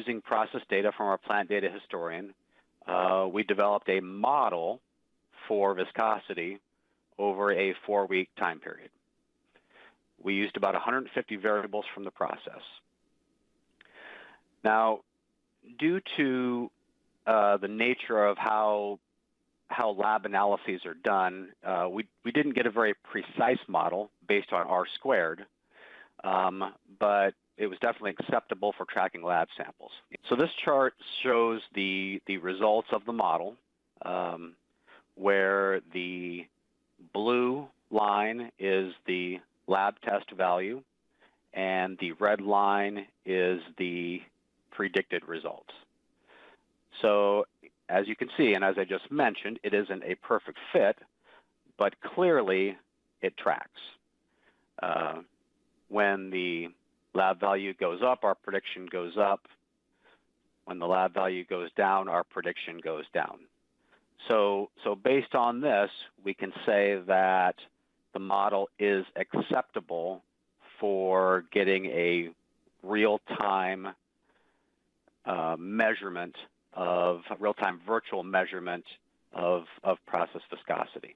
using process data from our plant data historian, we developed a model for viscosity over a 4-week time period. We used about 150 variables from the process. Now, due to the nature of how lab analyses are done, we didn't get a very precise model based on R squared, but it was definitely acceptable for tracking lab samples. So this chart shows the results of the model, where the blue line is the lab test value, and the red line is the predicted results. So as you can see, and as I just mentioned, it isn't a perfect fit, but clearly it tracks. When the lab value goes up, our prediction goes up. When the lab value goes down, our prediction goes down. So based on this, we can say that the model is acceptable for getting a real-time real-time virtual measurement of process viscosity.